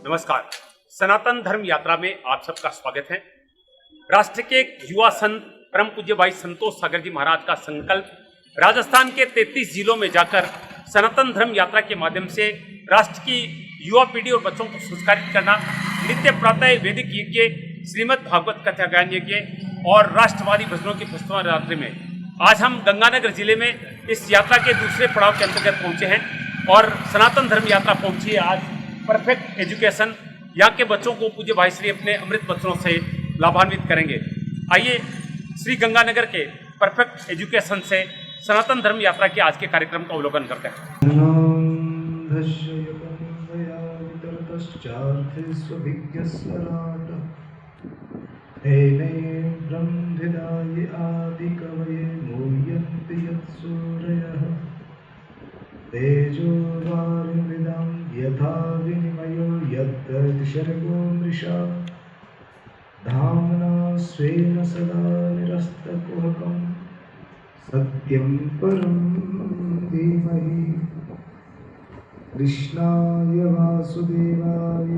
नमस्कार। सनातन धर्म यात्रा में आप सबका स्वागत है। राष्ट्र के युवा संत परम पूज्य भाई संतोष सागर जी महाराज का संकल्प राजस्थान के 33 जिलों में जाकर सनातन धर्म यात्रा के माध्यम से राष्ट्र की युवा पीढ़ी और बच्चों को संस्कारित करना, नित्य प्रातः वैदिक यज्ञ, श्रीमद् भागवत कथा गायन यज्ञ और राष्ट्रवादी भजनों की पुस्तक रात्रि में आज हम गंगानगर जिले में इस यात्रा के दूसरे पड़ाव के अंतर्गत पहुंचे हैं और सनातन धर्म यात्रा पहुंची है आज परफेक्ट एजुकेशन। यहाँ के बच्चों को पूज्य भाई श्री अपने अमृत वचनों से लाभान्वित करेंगे। आइए श्री गंगानगर के परफेक्ट एजुकेशन से सनातन धर्म यात्रा के आज के कार्यक्रम का अवलोकन करते हैं। तेजोवारिमृदां यथा विनिमयो यद्दर्शर्गो मृषा धाम्ना स्वेन सदा निरस्तकुहकं सत्यं परं धीमहि। कृष्णाय वासुदेवाय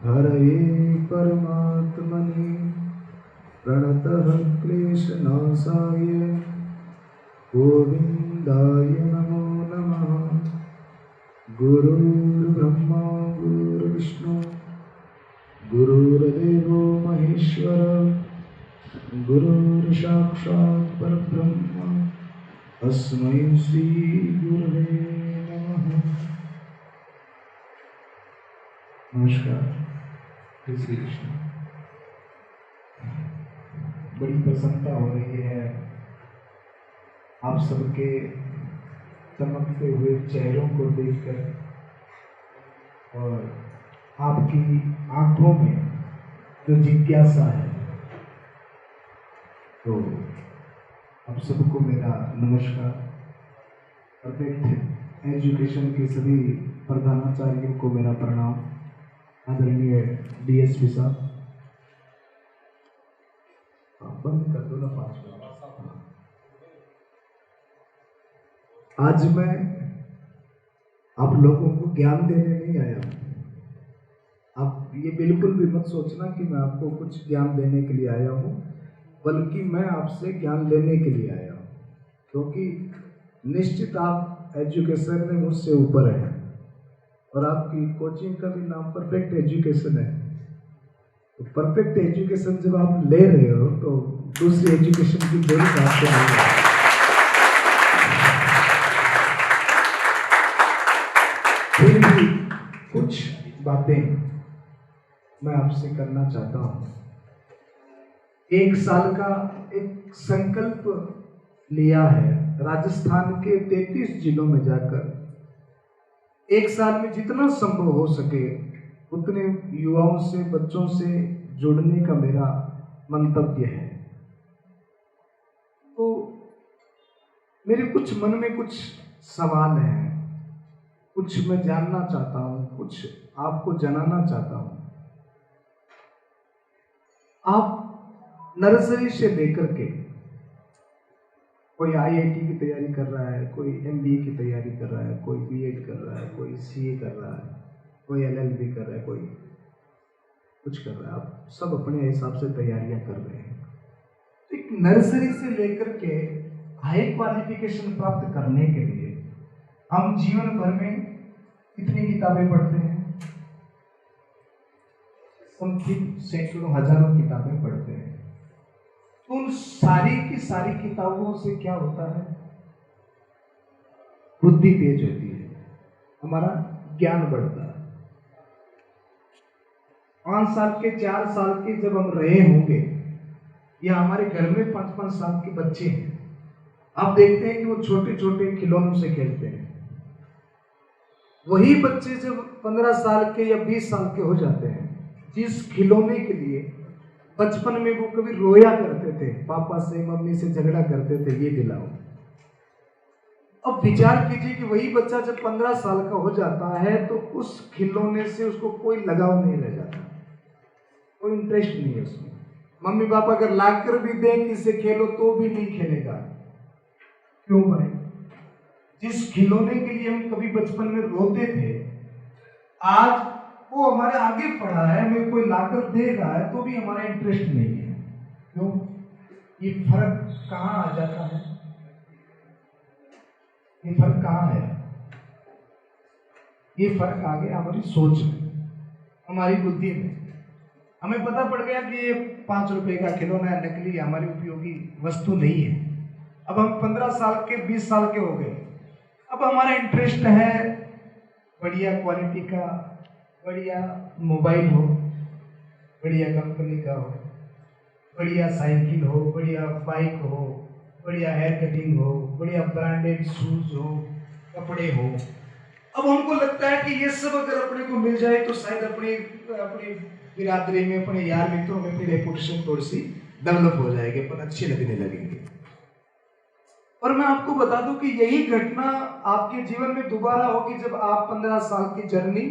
हरये परमात्मने प्रणतः क्लेशनाशाय गोविन्दाय नमो नमः। गुरुर्ब्रह्मा गुरुर्विष्णु गुरुर्देवो महेश्वर गुरुर्साक्षात् परब्रह्म तस्मै श्री गुरवे नमः। नमस्कार। श्री कृष्ण। बड़ी प्रसन्नता हो रही है आप सबके चमकते हुए चेहरों को देखकर और आपकी आंखों में जो जिज्ञासा है, तो आप सबको मेरा नमस्कार। परफेक्ट एजुकेशन के सभी प्रधानाचार्यों को मेरा प्रणाम। आदरणीय डीएसपी साहब, बंद कर दो ना 5 मिनट। आज मैं आप लोगों को ज्ञान देने नहीं आया हूँ। आप ये बिल्कुल भी मत सोचना कि मैं आपको कुछ ज्ञान देने के लिए आया हूँ, बल्कि मैं आपसे ज्ञान लेने के लिए आया हूँ, क्योंकि निश्चित आप एजुकेशन में मुझसे ऊपर हैं और आपकी कोचिंग का भी नाम परफेक्ट एजुकेशन है। तो परफेक्ट एजुकेशन जब आप ले रहे हो तो दूसरी एजुकेशन की जरूरत आपको नहीं है। फिर भी कुछ बातें मैं आपसे करना चाहता हूँ। 1 साल का एक संकल्प लिया है राजस्थान के 33 जिलों में जाकर 1 साल में जितना संभव हो सके उतने युवाओं से, बच्चों से जुड़ने का मेरा मंतव्य है। तो मेरे कुछ मन में कुछ सवाल हैं, कुछ मैं जानना चाहता हूँ, कुछ आपको जनाना चाहता हूँ। आप नर्सरी से लेकर के कोई आईआईटी की तैयारी कर रहा है, कोई एमबीए की तैयारी कर रहा है, कोई बीएड कर रहा है, कोई सीए कर रहा है, कोई एलएलबी कर रहा है, कोई कुछ कर रहा है। आप सब अपने हिसाब से तैयारियां कर रहे हैं। तो एक नर्सरी से लेकर के हाई क्वालिफिकेशन प्राप्त करने के लिए हम जीवन भर में कितनी किताबें पढ़ते हैं? समथिंग सैकड़ों हजारों किताबें पढ़ते हैं। तो उन सारी की सारी किताबों से क्या होता है? बुद्धि तेज होती है, हमारा ज्ञान बढ़ता है। 5 साल के, 4 साल के जब हम रहे होंगे या हमारे घर में 5-5 साल के बच्चे हैं, आप देखते हैं कि वो छोटे छोटे खिलौनों से खेलते हैं। वही बच्चे जब 15 साल के या 20 साल के हो जाते हैं, जिस खिलौने के लिए बचपन में वो कभी रोया करते थे, पापा से मम्मी से झगड़ा करते थे, ये दिलाओ। अब विचार कीजिए कि वही बच्चा जब 15 साल का हो जाता है तो उस खिलौने से उसको कोई लगाव नहीं रह जाता, कोई इंटरेस्ट नहीं है उसमें। मम्मी पापा अगर लाकर भी दें कि इसे खेलो तो भी नहीं खेलेगा। क्यों भाई? जिस खिलौने के लिए हम कभी बचपन में रोते थे, आज वो हमारे आगे पड़ा है, हमें कोई लाकर दे रहा है तो भी हमारा इंटरेस्ट नहीं है। क्यों? ये फर्क कहाँ आ जाता है? ये फर्क कहाँ है? ये फर्क आ गया हमारी सोच में, हमारी बुद्धि में। हमें पता पड़ गया कि ये 5 रुपए का खिलौना नकली हमारी उपयोगी वस्तु नहीं है। अब हम 15 साल के 20 साल के हो गए, अब हमारा इंटरेस्ट है बढ़िया क्वालिटी का, बढ़िया मोबाइल हो, बढ़िया कंपनी का हो, बढ़िया साइकिल हो, बढ़िया बाइक हो, बढ़िया हेयर कटिंग हो, बढ़िया ब्रांडेड शूज हो, कपड़े हो। अब हमको लगता है कि ये सब अगर अपने को मिल जाए तो शायद अपनी बिरादरी में, अपने यार मित्रों में अपनी रेपुटेशन थोड़ी सी डेवलप हो जाएगी, अपन अच्छे लगने लगेंगे। और मैं आपको बता दूं कि यही घटना आपके जीवन में दोबारा होगी जब आप 15 साल की जर्नी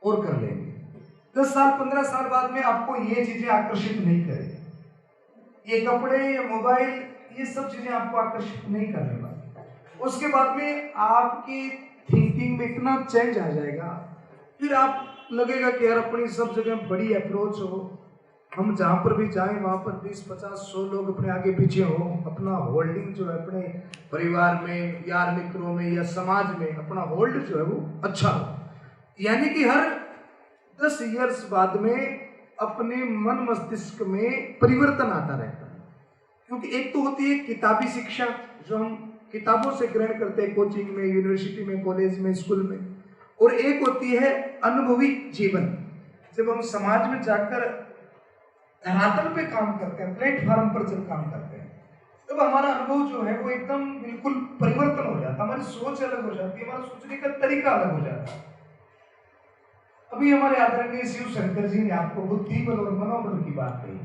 और कर लेंगे। 10 साल 15 साल बाद में आपको ये चीजें आकर्षित नहीं करेंगी, ये कपड़े, ये मोबाइल, ये सब चीजें आपको आकर्षित नहीं करने वाली। उसके बाद में आपकी थिंकिंग में इतना चेंज आ जाएगा, फिर आप लगेगा कि यार अपनी सब जगह बड़ी अप्रोच हो, हम जहाँ पर भी जाएं वहाँ पर 20, 50, 100 लोग अपने आगे पीछे हो, अपना होल्डिंग जो है अपने परिवार में, यार मित्रों में या समाज में अपना होल्ड जो है वो अच्छा हो। यानी कि हर 10 ईयर्स बाद में अपने मन मस्तिष्क में परिवर्तन आता रहता है। क्योंकि एक तो होती है किताबी शिक्षा जो हम किताबों से ग्रहण करते हैं कोचिंग में, यूनिवर्सिटी में, कॉलेज में, स्कूल में, और एक होती है अनुभवी जीवन। जब हम समाज में जाकर धरातल पे काम करते हैं, प्लेटफॉर्म पर जब काम करते हैं, तब हमारा अनुभव जो है वो एकदम बिल्कुल परिवर्तन हो जाता है, हमारी सोच अलग हो जाती है, हमारा सोचने का तरीका अलग हो जाता है। अभी हमारे आदरणीय शिव शंकर जी ने आपको बुद्धि बल और मनोबल की बात कही।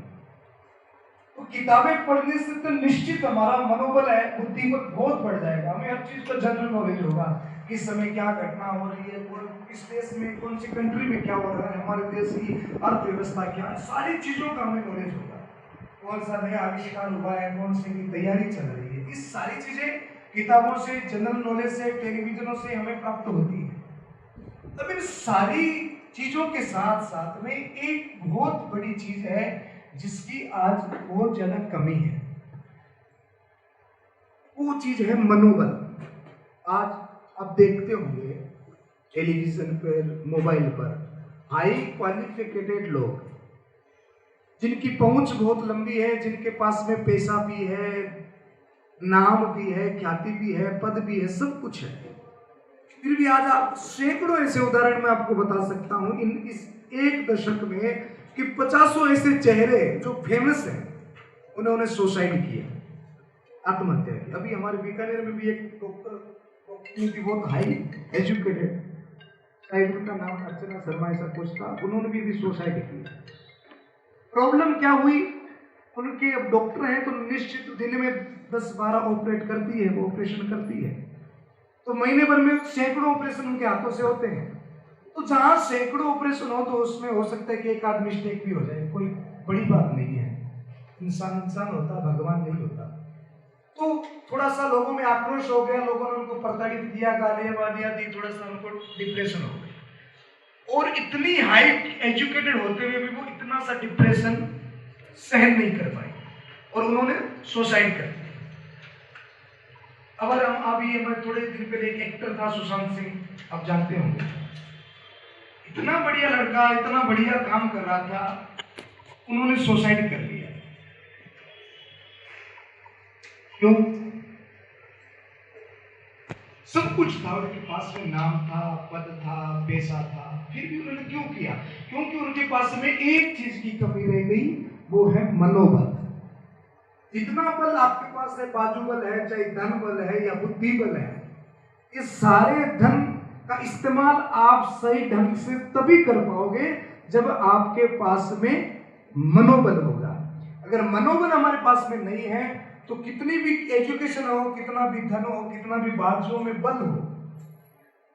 तो किताबें पढ़ने से तो निश्चित हमारा मनोबल है, बुद्धि बल बहुत बढ़ जाएगा, हमें हर चीज का जनरल नॉलेज होगा, किस समय क्या घटना हो रही है, किस देश में, कौन सी कंट्री में क्या हो रहा है, हमारे देश की अर्थव्यवस्था क्या है, सारी चीजों का हमें नॉलेज होगा। कौन सा नया आविष्कार हुआ है, कौन सी की तैयारी चल रही है, इस सारी चीजें किताबों से, जनरल नॉलेज से, टेलीविजनों से हमें प्राप्त होती है। अब इन सारी चीजों के साथ साथ में एक बहुत बड़ी चीज है जिसकी आज बहुत ज्यादा कमी है, वो चीज है मनोबल। आज आप देखते होंगे टेलीविजन पर, मोबाइल पर, हाई क्वालिफिकेटेड लोग जिनकी पहुंच बहुत लंबी है, जिनके पास में पैसा भी है, नाम भी है, ख्याति भी है, पद भी है, सब कुछ है, फिर भी आज आप सैकड़ों ऐसे उदाहरण मैं आपको बता सकता हूं इस एक दशक में कि 50 ऐसे चेहरे जो फेमस हैं उन्होंने सुसाइड किया, आत्महत्या की। अभी हमारे बीकानेर में भी एक डॉक्टर थी, बहुत हाई एजुकेटेड, शायद उनका नाम अर्चना शर्मा ऐसा कुछ था, उन्होंने भी सुसाइड किया। प्रॉब्लम क्या हुई, उनके अब डॉक्टर हैं तो निश्चित दिन में 10-12 ऑपरेट करती है, वो ऑपरेशन करती है, तो महीने भर में सैकड़ों ऑपरेशन उनके हाथों से होते हैं। तो जहां सैकड़ों ऑपरेशन हो तो उसमें हो सकता है कि एक आध मिस्टेक भी हो जाए, कोई बड़ी बात नहीं है, इंसान इंसान होता, भगवान नहीं होता। तो थोड़ा सा लोगों में आक्रोश हो गया, लोगों ने उनको प्रताड़ित किया, गालियां वालियां दी, थोड़ा सा उनको डिप्रेशन हो गया, और इतनी हाई एजुकेटेड होते हुए भी वो इतना सा डिप्रेशन सहन नहीं कर पाए और उन्होंने सुसाइड कर दिया। अगर हम अभी मैं थोड़े दिन पहले एक एक्टर था सुशांत सिंह, आप जानते होंगे, इतना बढ़िया लड़का, इतना बढ़िया काम कर रहा था, उन्होंने सुसाइड कर लिया। क्यों? सब कुछ था उनके पास में, नाम था, पद था, पैसा था, फिर भी उन्होंने क्यों किया? क्योंकि उनके पास में एक चीज की कमी रह गई, वो है मनोबल। जितना बल आपके पास है, बाजूबल है, चाहे धन बल है या बुद्धि बल है, इस सारे धन का इस्तेमाल आप सही ढंग से तभी कर पाओगे जब आपके पास में मनोबल होगा। अगर मनोबल हमारे पास में नहीं है तो कितनी भी एजुकेशन हो, कितना भी धन हो, कितना भी बाजुओं में बल हो,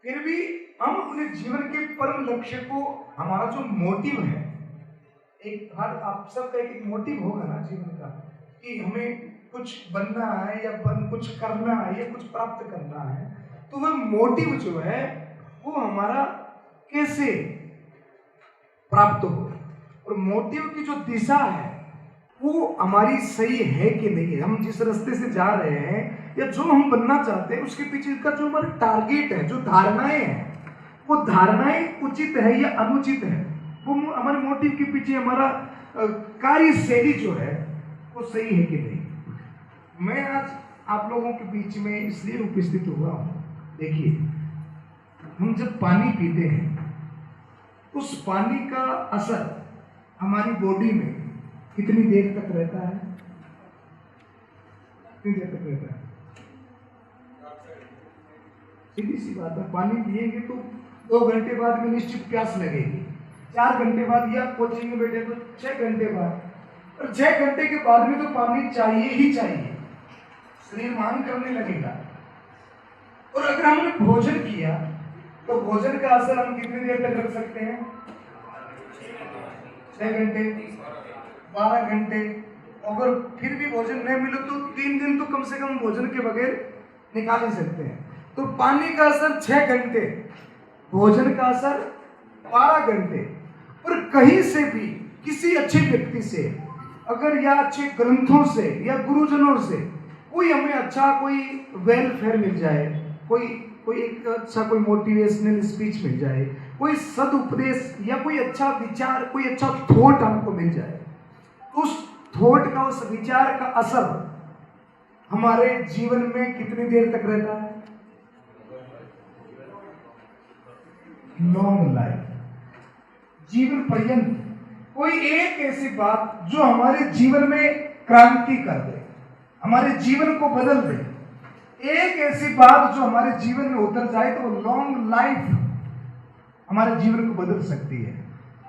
फिर भी हम अपने जीवन के परम लक्ष्य को, हमारा जो मोटिव है, एक हर आप सबका एक मोटिव होगा ना जीवन का, कि हमें कुछ बनना है या कुछ करना है या कुछ प्राप्त करना है, तो वह मोटिव जो है वो हमारा कैसे प्राप्त हो, और मोटिव की जो दिशा है वो हमारी सही है कि नहीं है, हम जिस रास्ते से जा रहे हैं या जो हम बनना चाहते हैं उसके पीछे का जो हमारा टारगेट है, जो धारणाएं हैं, वो धारणाएं उचित है या अनुचित है, वो हमारे मोटिव के पीछे हमारा कार्य शैली जो है वो सही है कि नहीं। मैं आज आप लोगों के बीच में इसलिए उपस्थित हुआ हूँ। देखिए, हम जब पानी पीते हैं उस पानी का असर हमारी बॉडी में कितनी देर तक रहता है? कितनी देर तक रहता है? सीधी सी बात है, पानी पिएंगे तो 2 घंटे बाद में निश्चित प्यास लगेगी, 4 घंटे बाद, या कोचिंग में बैठे तो 6 घंटे बाद, और 6 घंटे के बाद में तो पानी चाहिए ही चाहिए, शरीर मांग करने लगेगा। और अगर हमने भोजन किया तो भोजन का असर हम कितनी देर तक रख सकते हैं? 6 घंटे, 12 घंटे। अगर फिर भी भोजन नहीं मिले तो 3 दिन तो कम से कम भोजन के बगैर निकाल ही सकते हैं। तो पानी का असर 6 घंटे, भोजन का असर 12 घंटे। और कहीं से भी किसी अच्छे व्यक्ति से अगर, या अच्छे ग्रंथों से या गुरुजनों से कोई हमें अच्छा कोई वेलफेयर मिल जाए, कोई एक अच्छा कोई मोटिवेशनल स्पीच मिल जाए, कोई सदुपदेश या कोई अच्छा विचार, कोई अच्छा थॉट हमको मिल जाए, तो उस थॉट का, उस विचार का असर हमारे जीवन में कितनी देर तक रहता है? लॉन्ग लाइफ, जीवन पर्यंत। कोई एक ऐसी बात जो हमारे जीवन में क्रांति कर दे, हमारे जीवन को बदल दे, एक ऐसी बात जो हमारे जीवन में उतर जाए तो लॉन्ग लाइफ हमारे जीवन को बदल सकती है।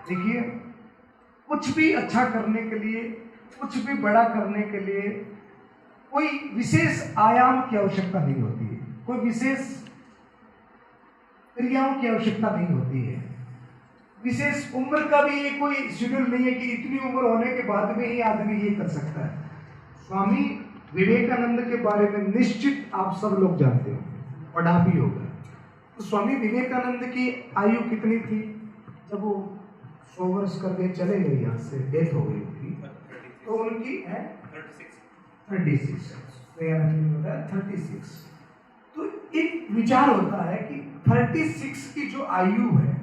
देखिए, कुछ भी अच्छा करने के लिए, कुछ भी बड़ा करने के लिए कोई विशेष आयाम की आवश्यकता नहीं होती है, कोई विशेष क्रियाओं की आवश्यकता नहीं होती है, विशेष उम्र का भी ये कोई शेड्यूल नहीं है कि इतनी उम्र होने के बाद में ही आदमी ये कर सकता है। स्वामी विवेकानंद के बारे में निश्चित आप सब लोग जानते हो, पढ़ा भी होगा। तो स्वामी विवेकानंद की आयु कितनी थी जब वो 100 वर्ष करके चले गए, यहाँ से डेथ हो गई थी? तो उनकी है 36। 36। तो एक विचार होता है कि 36 की जो आयु है,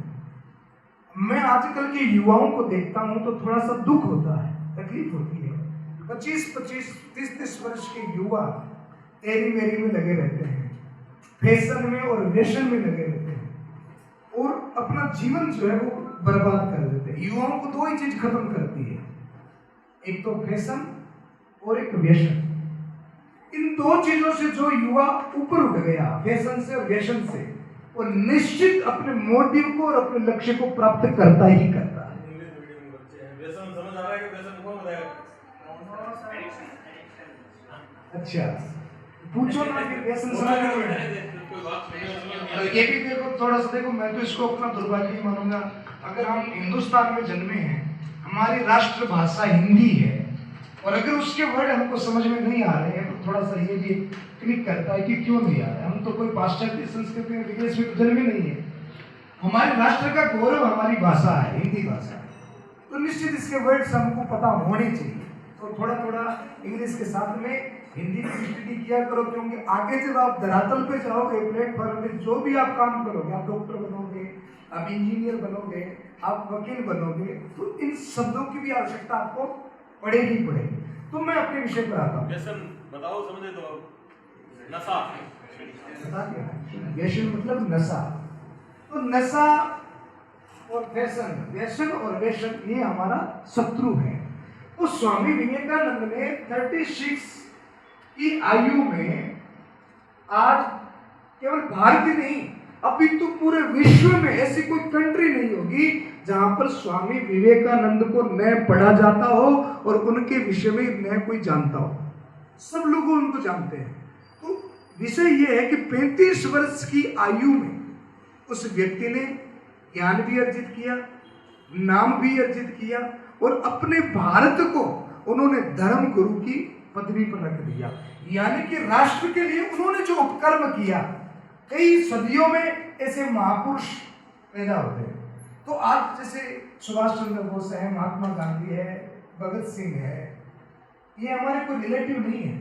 मैं आजकल के युवाओं को देखता हूं तो थोड़ा सा दुख होता है, तकलीफ होती है। 25, 30 वर्ष के युवा एरी वेरी में लगे रहते हैं, फैशन में और वेशन में लगे रहते हैं, और अपना जीवन जो है वो बर्बाद कर देते हैं। युवाओं को 2 ही चीज खत्म करती है, एक तो फैशन और एक व्यसन। इन 2 चीजों से जो युवा ऊपर उठ गया, फैशन से और व्यसन से, वो निश्चित अपने मोटिव को और अपने लक्ष्य को प्राप्त करता ही करता है। अच्छा, पूछो ना कि व्यसन समझ में। तो ये भी देखो, थोड़ा सा देखो, मैं तो इसको अपना दुर्भाग्य मानूंगा। अगर हम हिंदुस्तान में जन्मे हैं, हमारी राष्ट्रभाषा हिंदी है, और अगर उसके वर्ड हमको समझ में नहीं आ रहे हैं तो थोड़ा सा ये भी क्लिक करता है कि क्यों नहीं आ रहा है। हम तो कोई पाश्चात्य संस्कृति में, विदेश में जन्मे नहीं है। हमारे राष्ट्र का गौरव हमारी भाषा है, हिंदी भाषा। तो निश्चित इसके वर्ड्स हमको पता होने चाहिए। तो थोड़ा थोड़ा इंग्लिश के साथ में हिंदी की स्टडी किया करो, क्योंकि आगे जब आप धरातल पे जाओगे, प्लेटफॉर्म पे जो भी आप काम करोगे, आप डॉक्टर बनोगे, आप इंजीनियर बनोगे, आप वकील बनोगे, तो इन शब्दों की भी आवश्यकता आपको पड़ेगी। तो मैं अपने विषय पर आता हूँ। व्यसन बताओ, समझे तो? नशा। बता दिया, व्यसन मतलब नशा। तो नशा और फैशन, व्यसन और व्यसन, ये हमारा शत्रु है। तो स्वामी विवेकानंद ने 36 की आयु में, आज केवल भारत ही नहीं, अभी तो पूरे विश्व में ऐसी कोई कंट्री नहीं होगी जहां पर स्वामी विवेकानंद को न पढ़ा जाता हो और उनके विषय में न कोई जानता हो। सब लोग उनको जानते हैं। तो विषय यह है कि 35 वर्ष की आयु में उस व्यक्ति ने ज्ञान भी अर्जित किया, नाम भी अर्जित किया, और अपने भारत को उन्होंने धर्म गुरु की पदवी पर रख दिया। यानी कि राष्ट्र के लिए उन्होंने जो उपकर्म किया, कई सदियों में ऐसे महापुरुष पैदा होते हैं। तो आज जैसे सुभाष चंद्र बोस है, महात्मा गांधी है, भगत सिंह है, ये हमारे कोई रिलेटिव नहीं है,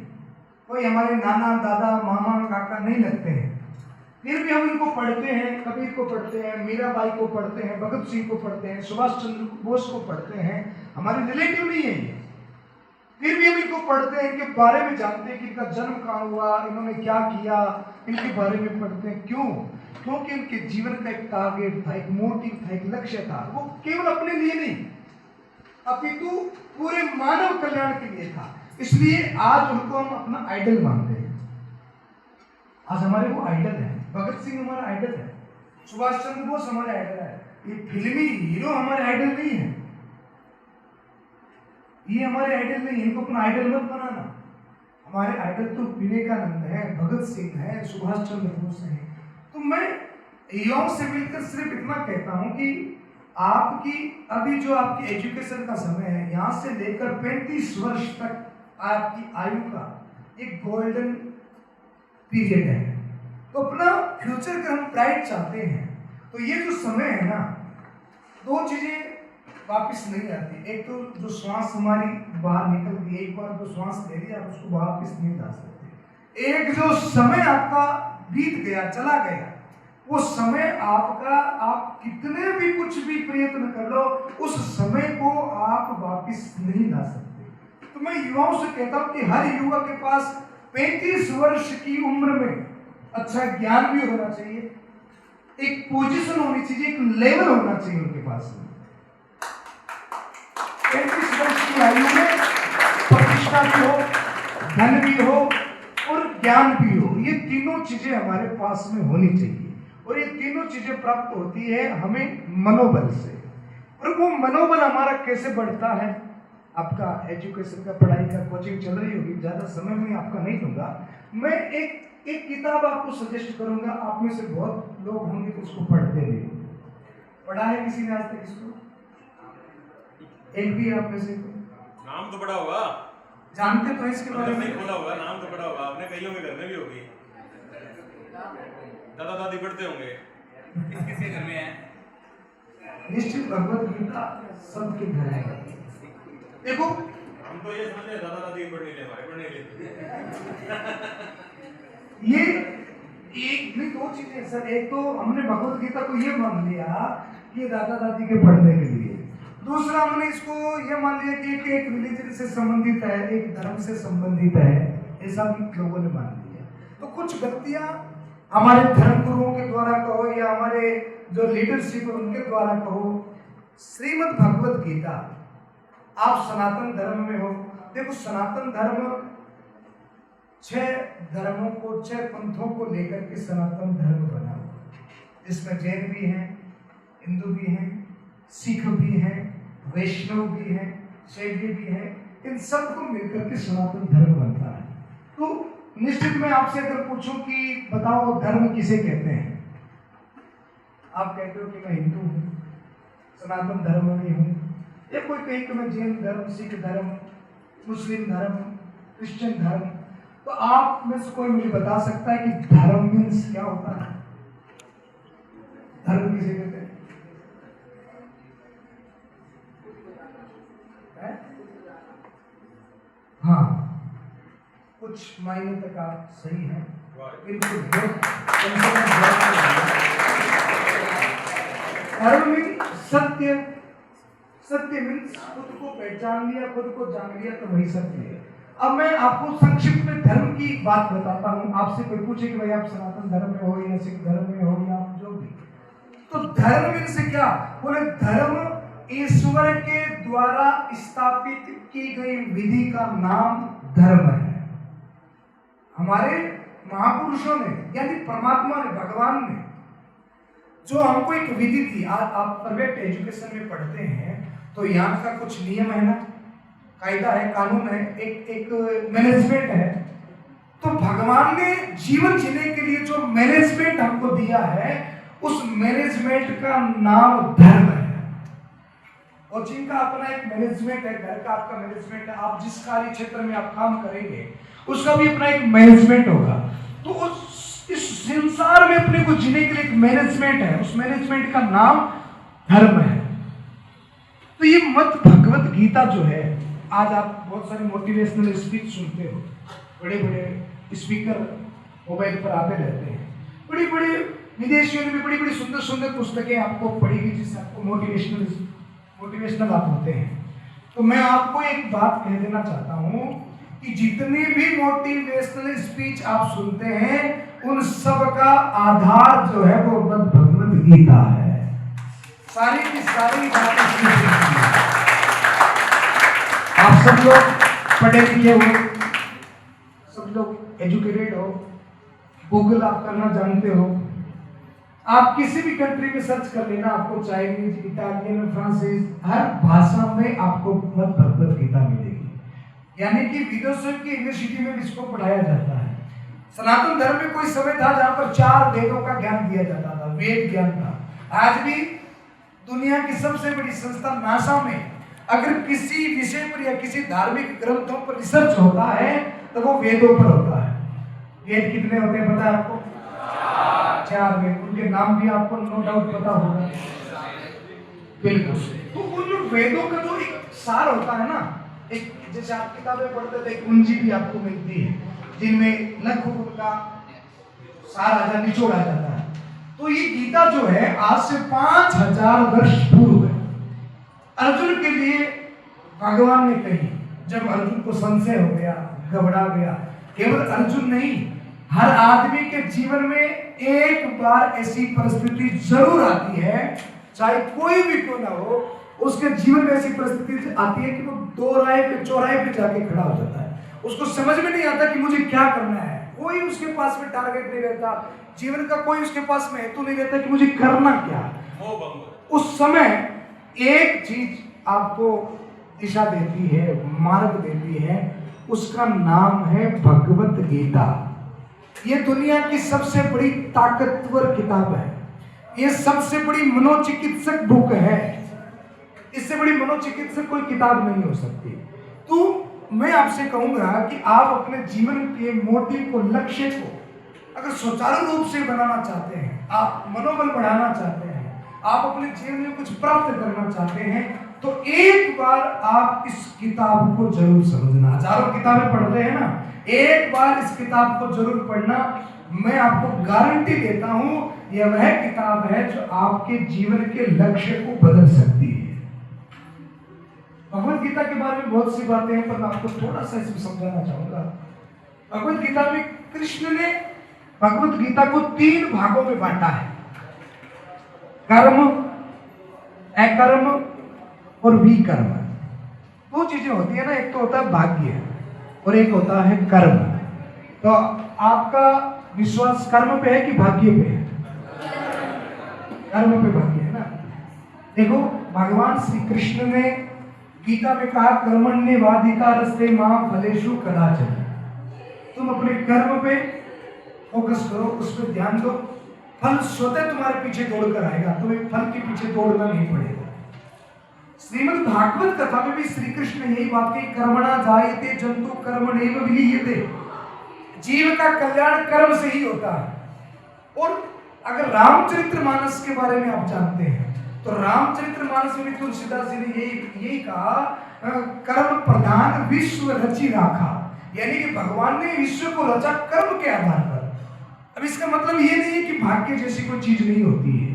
कोई हमारे नाना दादा मामा काका नहीं लगते हैं। फिर भी हम इनको पढ़ते हैं, कबीर को पढ़ते हैं, मीराबाई को पढ़ते हैं, भगत सिंह को पढ़ते हैं, सुभाष चंद्र बोस को पढ़ते हैं, हमारे रिलेटिव नहीं है ये। फिर भी हम इनको पढ़ते हैं, इनके बारे में जानते हैं कि इनका जन्म कहाँ हुआ, इन्होंने क्या किया, इनके बारे में पढ़ते हैं। क्यों? क्योंकि उनके जीवन का एक टारगेट था, एक मोटिव था, एक लक्ष्य था। वो केवल अपने लिए नहीं अपितु पूरे मानव कल्याण के लिए था। इसलिए आज उनको हम अपना आइडल मानते हैं। आज हमारे वो आइडल है। भगत सिंह हमारा आइडल है, सुभाष चंद्र बोस हमारे आइडल है। ये फिल्मी हीरो हमारे आइडल नहीं है, ये हमारे आइडल नहीं, इनको अपना आइडल मत बनाना। हमारे आइडल तो विवेकानंद है, भगत सिंह है, सुभाष चंद्र बोस है। तो मैं युवाओं से मिलकर सिर्फ इतना कहता हूं कि आपकी अभी जो आपकी एजुकेशन का समय है, यहाँ से लेकर 35 वर्ष तक आपकी आयु का एक गोल्डन पीरियड है। तो अपना फ्यूचर का हम ब्राइट चाहते हैं, तो ये जो समय है ना, दो चीजें वापस नहीं आती। एक तो जो श्वास हमारी बाहर निकल गई, एक बार जो श्वास ले लिया आप उसको वापस नहीं ला सकते। एक जो समय आपका बीत गया, चला गया, वो समय आपका, आप कितने भी कुछ भी प्रयत्न कर लो, उस समय को आप वापस नहीं ला सकते। तो मैं युवाओं से कहता हूं कि हर युवा के पास 35 वर्ष की उम्र में अच्छा ज्ञान भी होना चाहिए, एक पोजीशन होनी चाहिए, एक लेवल होना चाहिए उनके पास में। 35 वर्ष की आयु में प्रतिष्ठा भी हो, धन भी हो और ज्ञान भी हो। ये तीनों चीजें हमारे पास में होनी चाहिए। और ये तीनों चीजें प्राप्त होती है हमें मनोबल से। और वो मनोबल हमारा कैसे बढ़ता है? आपका एजुकेशन का, पढ़ाई का कोचिंग चल रही होगी, ज्यादा समय में आपका नहीं दूंगा। मैं एक किताब आपको सजेस्ट करूंगा, आप में से बहुत लोग होंगे तो उसको पढ़ते भी। पढ़ा है किसी ने आज तक इसको? एक भी आप में से? नाम तो बड़ा होगा, जानते तो इसके बारे में? नहीं खोला होगा, नाम तो बड़ा होगा, आपने कईयों के घर में भी होगी, दादा दादी पढ़ते होंगे। किसके घर में है? निश्चित भगवत गीता सबके घर है। देखो हम तो ये समझते हैं दादा दादी पढ़ने ले, हमारे पढ़ने ले। ये एक नहीं, दो चीजें सर। एक तो हमने भगवत गीता को ये मान लिया कि दादा दादी के पढ़ने के लिए, दूसरा हमने इसको ये मान लिया कि एक रिलीजन से संबंधित है, एक धर्म से संबंधित है, ऐसा भी लोगों ने मान लिया। तो कुछ गलतियां हमारे धर्म गुरुओं के द्वारा कहो या हमारे जो लीडरशिप है उनके द्वारा कहो। श्रीमद् भगवत गीता, आप सनातन धर्म में हो, देखो सनातन धर्म 6 धर्मों को, 6 पंथों को लेकर के सनातन धर्म बना हुआ। इसमें जैन भी हैं, हिंदू भी हैं, सिख भी हैं, वैष्णव भी हैं, शैवी भी हैं। इन सबको मिलकर के सनातन धर्म बनता है। तो निश्चित मैं आपसे अगर पूछूं कि बताओ धर्म किसे कहते हैं, आप कहते हो कि मैं हिंदू हूँ, सनातन धर्म में हूँ, या कोई कहीं कि मैं जैन धर्म, सिख धर्म, मुस्लिम धर्म, क्रिश्चियन धर्म। तो आप में से कोई मुझे बता सकता है कि धर्म मीन्स क्या होता है? धर्म किसे कहते हैं? हाँ, कुछ मायने तक आप सही हैं। धर्म मीन सत्य, सत्य मीन्स खुद को पहचान लिया, खुद को जान लिया, तो वही सत्य है। अब मैं आपको संक्षिप्त में धर्म की बात बताता हूँ। आपसे कोई पूछे कि भाई आप सनातन धर्म में हो या सिख धर्म में हो या आप जो भी, तो धर्म मीन से क्या बोले? धर्म ईश्वर के द्वारा स्थापित की गई विधि का नाम धर्म है। हमारे महापुरुषों ने, यानी परमात्मा ने, भगवान ने जो हमको एक विधि दी। आज आप परफेक्ट एजुकेशन में पढ़ते हैं तो यहाँ का कुछ नियम है ना, कायदा है, कानून है, एक मैनेजमेंट है। तो भगवान ने जीवन जीने के लिए जो मैनेजमेंट हमको दिया है, उस मैनेजमेंट का नाम धर्म है। और जिनका अपना एक मैनेजमेंट है, घर का आपका मैनेजमेंट है, आप जिस कार्य क्षेत्र में आप काम करेंगे उसका भी अपना एक मैनेजमेंट होगा। तो इस संसार में अपने को जीने के लिए एक मैनेजमेंट है, उस मैनेजमेंट का नाम धर्म है। ये मत भगवत गीता जो है, आज आप बहुत सारे मोटिवेशनल स्पीच सुनते हो, बड़े बड़े स्पीकर मोबाइल पर आते रहते हैं, बड़ी बड़ी विदेशियों में भी बड़ी बड़ी सुंदर सुंदर पुस्तकें आपको पढ़ेगी जिससे आपको मोटिवेशनल आप होते हैं। तो मैं आपको एक बात कह देना चाहता हूँ कि जितनी भी मोटिवेशनल स्पीच आप सुनते हैं उन सब का आधार जो है वो भगवत गीता है। सारी की सारी बातें आप सब लोग पढ़े लिखे हो, सब लोग एजुकेटेड हो, गूगल आप करना जानते हो, आप किसी भी कंट्री में सर्च कर लेना, आपको चाइनीज, इटालियन, फ्रांसीसी, हर भाषा में आपको भगवत गीता मिलेगी। यानी कि विदेशों की यूनिवर्सिटी में इसको पढ़ाया जाता है। सनातन धर्म में कोई समय था जहां पर 4 वेदों का ज्ञान दिया जाता था, वेद ज्ञान था। आज भी दुनिया की सबसे बड़ी संस्था नासा में अगर किसी विषय पर या किसी धार्मिक ग्रंथों पर रिसर्च होता है तो वो वेदों पर होता है। वेद कितने होते हैं पता है आपको? 4 वेद, उनके नाम भी आपको नो डाउट पता होगा। बिल्कुल। तो उन वेदों का जो एक सार होता है ना, एक जैसे आप किताबें पढ़ते थे, कुंजी भी आपको मिलती है जिनमें लख उनका सार आ जाता, निचोड़ आ जाता है। तो ये गीता जो है आज से 5000 वर्ष पूर्व है, अर्जुन के लिए भगवान ने कही। जब अर्जुन को संशय हो गया, घबरा गया, केवल अर्जुन नहीं, हर आदमी के जीवन में एक बार ऐसी परिस्थिति जरूर आती है, चाहे कोई भी क्यों ना हो, उसके जीवन में ऐसी परिस्थिति आती है कि वो चौराहे पे जाके खड़ा हो जाता है। उसको समझ में नहीं आता कि मुझे क्या करना है। कोई उसके पास में टारगेट नहीं रहता, जीवन का कोई उसके पास में हेतु नहीं रहता कि मुझे करना क्या है। उस समय एक चीज आपको दिशा देती है, मार्ग देती है, उसका नाम है भगवत गीता। ये दुनिया की सबसे बड़ी ताकतवर किताब है, ये सबसे बड़ी मनोचिकित्सक बुक है, इससे बड़ी मनोचिकित्सक कोई किताब नहीं हो सकती। तो मैं आपसे कहूंगा कि आप अपने जीवन के मोटिव को, लक्ष्य को अगर सुचारू रूप से बनाना चाहते हैं, आप मनोबल बढ़ाना चाहते हैं, आप अपने जीवन में कुछ प्राप्त करना चाहते हैं, तो एक बार आप इस किताब को जरूर समझना। हजारों किताबें पढ़ते हैं ना, एक बार इस किताब को जरूर पढ़ना। मैं आपको गारंटी देता हूं यह वह किताब है जो आपके जीवन के लक्ष्य को बदल सकती है। भगवत गीता के बारे में बहुत सी बातें हैं, पर मैं आपको थोड़ा सा इसमें समझाना चाहूंगा। भगवत गीता में कृष्ण ने भगवत गीता को 3 भागों में बांटा है, कर्म, अकर्म और विकर्म। 2 चीजें होती है ना, एक तो होता है भाग्य और एक होता है कर्म। तो आपका विश्वास कर्म पे है कि भाग्य पे है? कर्म पे भाग्य है ना। देखो भगवान श्री कृष्ण ने गीता में कहा, कर्मण्येवाधिकारस्ते मा फलेषु कदाचन। तुम अपने कर्म पे फोकस करो, उस पर ध्यान दो, फल स्वतः तुम्हारे पीछे दौड़कर आएगा, तुम्हें फल के पीछे दौड़ना नहीं पड़ेगा। श्रीमद् भागवत कथा में भी श्री कृष्ण ने यही बात कही, कर्मणा जायते जंतु कर्मणैव विलीयते। जीव का कल्याण कर्म से ही होता है। और अगर रामचरितमानस के बारे में आप जानते हैं तो रामचरितमानस में भी तुलसीदास जी ने यही कहा, कर्म प्रधान विश्व रचि राखा। यानी कि भगवान ने विश्व को रचा कर्म के आधार पर। अब इसका मतलब ये नहीं है कि भाग्य जैसी कोई चीज नहीं होती है,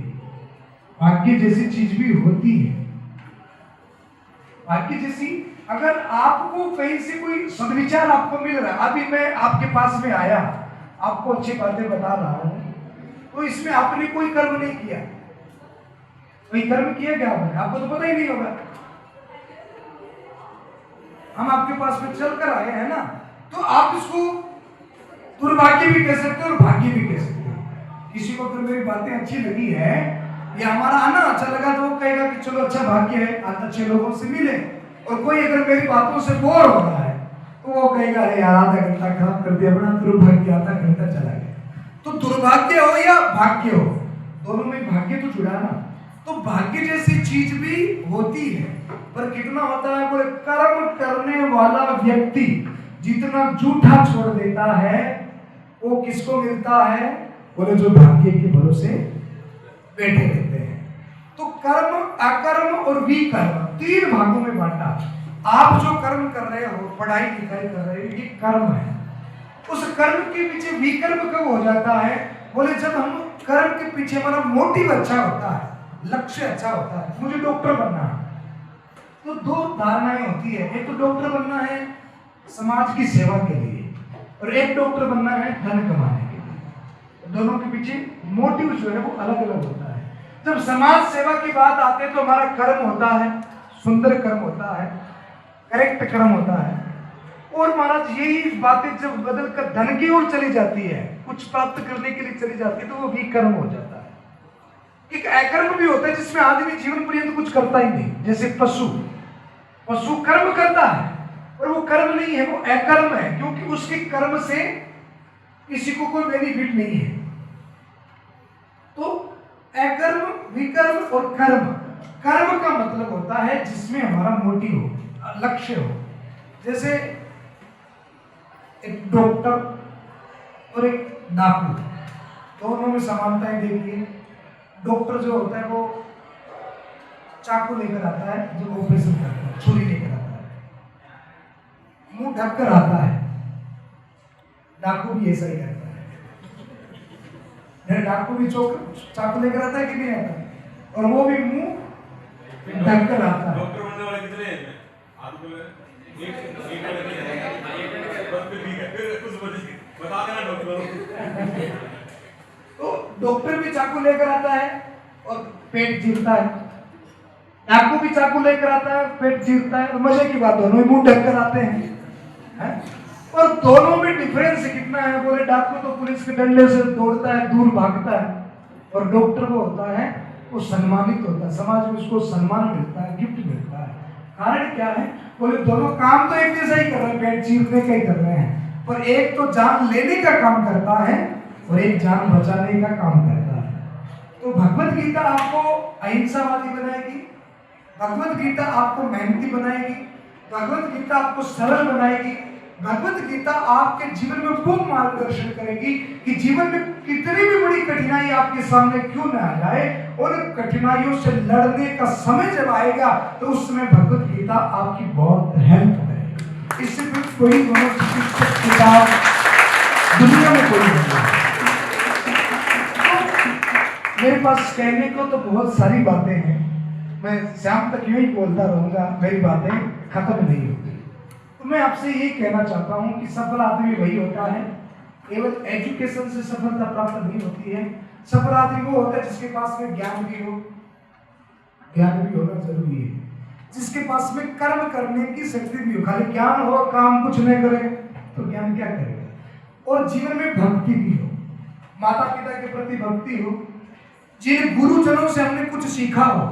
भाग्य जैसी चीज भी होती है। भाग्य जैसी, अगर आपको कहीं से कोई सदविचार आपको मिल रहा है, अभी मैं आपके पास में आया, आपको अच्छी बातें बता रहा हूं, तो इसमें आपने कोई कर्म नहीं किया। कोई कर्म किया क्या आपने? आपको तो पता ही नहीं होगा। हम आपके पास में चलकर आए हैं ना, तो आप इसको दुर्भाग्य भी कह सकते हो और भाग्य भी कह सकते हो। किसी को अगर मेरी बातें अच्छी लगी है या हमारा आना अच्छा लगा तो वो कहेगा कि चलो अच्छा भाग्य है, आज अच्छे लोगों से मिले। और कोई अगर मेरी बातों से बोर हो रहा है तो वो कहेगा अरे यार आधा घंटा खराब कर दिया, बड़ा दुर्भाग्य, आधा घंटा चला गया। तो दुर्भाग्य हो या भाग्य हो, दोनों में भाग्य तो जुड़ा ना। तो भाग्य जैसी चीज भी होती है, पर कितना होता है? बोले कर्म करने वाला व्यक्ति जितना जूठा छोड़ देता है वो किसको मिलता है? बोले जो भाग्य के भरोसे बैठे रहते हैं। तो कर्म, अकर्म और विकर्म 3 भागों में बांटा। आप जो कर्म कर रहे हो, पढ़ाई लिखाई कर रहे हो, ये कर्म है। उस कर्म के पीछे विकर्म कब हो जाता है? बोले जब हम कर्म के पीछे हमारा मोटिव अच्छा होता है, लक्ष्य अच्छा होता है। मुझे डॉक्टर बनना है, तो 2 धारणाएं होती है। एक तो डॉक्टर बनना है समाज की सेवा के लिए, और एक डॉक्टर बनना है धन कमाने के लिए। दोनों के पीछे मोटिव जो है वो अलग अलग होता है। जब समाज सेवा की बात आती है तो हमारा कर्म होता है, सुंदर कर्म होता है, करेक्ट कर्म होता है। और महाराज यही बातें जब बदल कर धन की ओर चली जाती है, कुछ प्राप्त करने के लिए चली जाती है, तो वो विकर्म हो जाता है। एक अकर्म भी होता है जिसमें आदमी जीवन पर्यंत कुछ करता ही नहीं। जैसे पशु कर्म करता है, और वो कर्म नहीं है, वो अकर्म है, क्योंकि उसके कर्म से किसी को कोई बेनिफिट नहीं है। तो अकर्म, विकर्म और कर्म। कर्म का मतलब होता है जिसमें हमारा मोटिव हो, लक्ष्य हो। जैसे एक डॉक्टर और एक डाकू, दोनों में समानताएं देखिए। डॉक्टर जो होता है वो चाकू लेकर आता है जब ऑपरेशन करता है, छुरी लेकर आता है, मुंह ढककर आता है। डाकू भी ऐसा ही करता है। डाकू भी चाकू लेकर आता है कि नहीं आता है? और वो भी मुंह ढककर आता है। डॉक्टर बनने वाले कितने हैं? आपको बता देना डॉक्टर। तो डॉक्टर भी चाकू लेकर आता है और पेट चीरता है, डाकू भी चाकू लेकर आता है, पेट चीरता है। और मजे की बात, दोनों ही मुंह ढककर आते हैं। और दोनों में डिफरेंस कितना है? बोले डाकू तो पुलिस के डंडे से दौड़ता है, दूर भागता है, और डॉक्टर वो होता है, वो सम्मानित होता है, समाज में उसको सम्मान मिलता है, गिफ्ट मिलता है। कारण क्या है? बोले दोनों काम तो एक जैसा ही कर रहे हैं, पेट चीरने का ही कर रहे हैं, पर एक तो जान लेने का काम करता है और एक जान बचाने का काम करता है। तो भगवत गीता आपको अहिंसावादी बनाएगी, भगवत गीता आपको मेहनती बनाएगी, भगवत गीता आपको सरल बनाएगी, भगवत गीता आपके जीवन में वो मार्गदर्शन करेगी कि जीवन में कितनी भी बड़ी कठिनाई आपके सामने क्यों न आ जाए, उन कठिनाइयों से लड़ने का समय जब आएगा तो उस समय भगवत गीता आपकी बहुत हेल्प करेगी। इससे फिर कोई मनोचिकित्सक किताब दुनिया में कोई नहीं है। मेरे पास कहने को तो बहुत सारी बातें हैं, मैं शाम तक यूं ही बोलता रहूंगा, मेरी बातें खत्म नहीं होती। तो मैं आपसे ये कहना चाहता हूं कि सफल आदमी वही होता है, केवल एजुकेशन से सफलता प्राप्त नहीं होती है। सफल आदमी वो होता है जिसके पास में ज्ञान भी हो, ज्ञान भी होना जरूरी है, जिसके पास में कर्म करने की शक्ति भी हो। खाली ज्ञान हो, काम कुछ नहीं करे तो ज्ञान क्या करेगा? और जीवन में भक्ति भी हो, माता पिता के प्रति भक्ति हो, जिन गुरुजनों से हमने कुछ सीखा हो।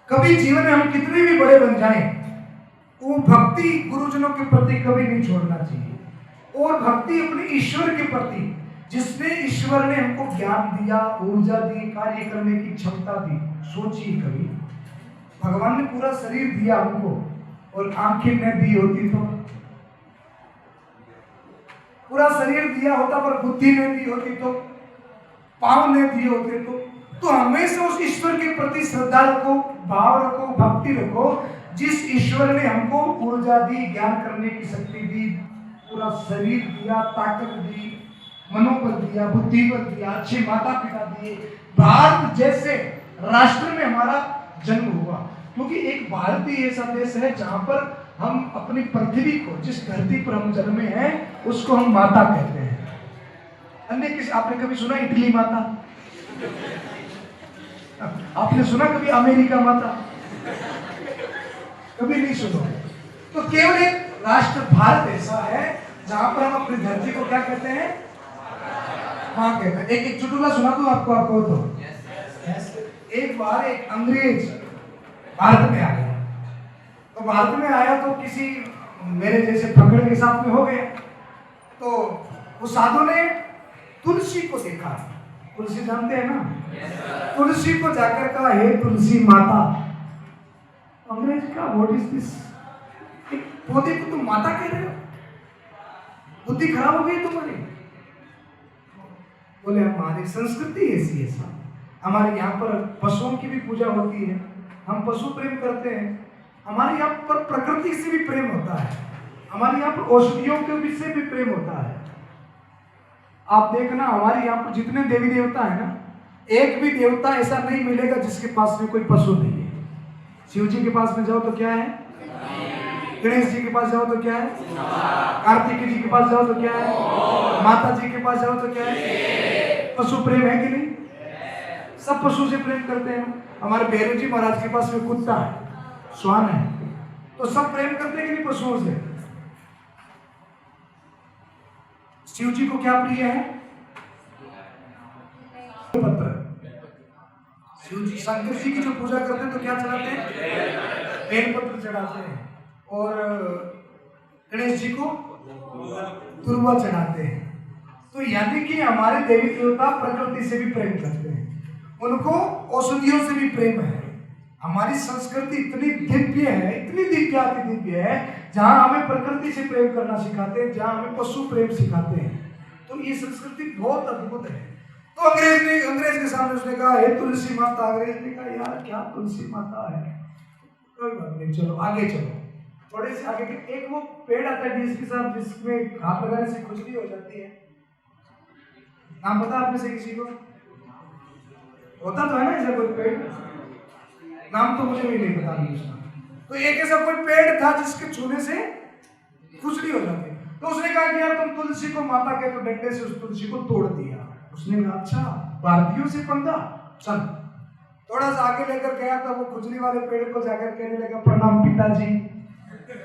कभी जीवन में हम कितने भी बड़े बन जाएं, वो भक्ति गुरुजनों के प्रति कभी नहीं छोड़ना चाहिए। और भक्ति अपने ईश्वर के प्रति, जिसने ईश्वर ने हमको ज्ञान दिया, ऊर्जा दी, कार्य करने की क्षमता दी। सोचिए, कभी भगवान ने पूरा शरीर दिया हमको, और आंखें न दी होती तो, पूरा शरीर दिया होता पर बुद्धि न दी होती तो, पांव न दिए होते तो हमेशा उस ईश्वर के प्रति श्रद्धा रखो, भाव रखो, भक्ति रखो। जिस ईश्वर ने हमको ऊर्जा दी, ज्ञान करने की शक्ति दी, पूरा शरीर दिया, ताकत दी, मनोबल दिया, बुद्धिबल दिया, अच्छे माता पिता दिए, भारत जैसे राष्ट्र में हमारा जन्म हुआ। क्योंकि एक भारत ही ऐसा देश है जहां पर हम अपनी पृथ्वी को, जिस धरती पर हम जन्मे हैं, उसको हम माता कहते हैं। अन्य किसी, आपने कभी सुना इटली माता? आपने सुना कभी अमेरिका माता? कभी नहीं सुना। तो केवल एक राष्ट्र भारत ऐसा है जहां पर हम अपनी धरती को क्या कहते हैं? मां कहते हैं। एक चुटकुला सुना दूं आपको तो। एक बार एक अंग्रेज भारत में आ गया। तो भारत में आया तो किसी मेरे जैसे फकड़ के साथ में हो गया। तो वो साधु ने तुलसी को देखा। तुलसी जानते हैं ना? तुलसी को जाकर कहा, हे तुलसी माता। अंग्रेज का व्हाट इज दिस? पौधे को तुम माता कह रहे हो? बुद्धि खराब हो गई तुम्हारी? बोले हमारी संस्कृति ऐसी है साहब, हमारे यहाँ पर पशुओं की भी पूजा होती है, हम पशु प्रेम करते हैं, हमारे यहाँ पर प्रकृति से भी प्रेम होता है, हमारे यहाँ पर औषधियों के विषय भी प्रेम होता है। आप देखना हमारे यहाँ पर जितने देवी देवता है ना, एक भी देवता ऐसा नहीं मिलेगा जिसके पास में कोई पशु नहीं है। शिव जी के पास में जाओ तो क्या है, गणेश जी के पास जाओ तो क्या है, कार्तिक जी के पास जाओ तो क्या है, माता जी के पास जाओ तो क्या है। पशु प्रेम है कि नहीं? सब पशु से प्रेम करते हैं। हमारे भैरव जी महाराज के पास में कुत्ता है, श्वान है, तो सब प्रेम करते हैं कि नहीं पशुओं से? शिव जी को क्या प्रिय है? पत्र। शिव जी शंकर जी की जो पूजा करते हैं तो क्या चढ़ाते हैं? बेल पत्र चढ़ाते हैं। और गणेश जी को तुरवा चढ़ाते हैं। तो यानी कि हमारे देवी देवता प्रकृति से भी प्रेम करते हैं, उनको औषधियों से भी प्रेम है। हमारी संस्कृति इतनी दिव्य है, इतनी दिव्याति दिव्य है, जहां हमें प्रकृति से प्रेम करना सिखाते हैं, जहां हमें पशु प्रेम सिखाते हैं। तो ये संस्कृति बहुत अद्भुत है। तो अंग्रेज के सामने उसने कहा, हे तुलसी माता। अंग्रेज ने कहा, यार क्या तुलसी माता है, कोई बात नहीं, चलो आगे चलो। थोड़े से आगे एक वो पेड़ आता है जिसके साथ, जिसमें हाथ लगाने से खुजली हो जाती है। नाम पता आप में से किसी को? होता तो है ना ऐसा कोई पेड़, नाम तो मुझे भी नहीं पता उसका। तो एक ऐसा कोई पेड़ था जिसके छूने से खुजली हो जाती है। तो उसने कहा कि यार तुम तुलसी को माता के, तो डंडे से उस तुलसी को तोड़ दिया। उसने कहा, अच्छा भारतीयों से पंगा, चल। थोड़ा सा आगे लेकर गया तो वो खुजली वाले पेड़ को जाकर कहने लगा, प्रणाम पिताजी।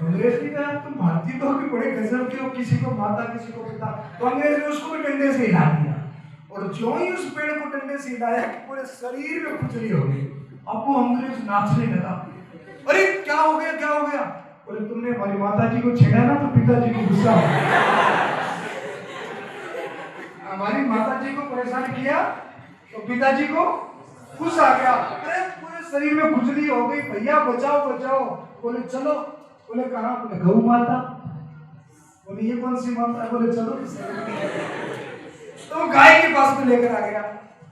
अंग्रेज ने कहा, तुम भारतीय तो भी बड़े गजब के हो, किसी को माता किसी को पिता। तो अंग्रेज ने उसको भी डंडे से हिला दिया, और जो ही उस पेड़ को डंडे से हिलाया कि पूरे शरीर में खुजली हो गई। अब वो अंग्रेज नाचने लगा, अरे क्या हो गया, क्या हो गया? बोले, तुमने हमारी माता जी को छेड़ा ना, तो पिताजी को गुस्सा हो गया। हमारी माता जी को परेशान किया तो पिताजी को गुस्सा आ गया। अरे पूरे शरीर में खुजली हो गई, भैया बचाओ बचाओ। बोले चलो। बोले कहाँ? बोले गौ माता। बोले ये कौन सी माता है? बोले चलो। तो गाय के पास में लेकर आ गया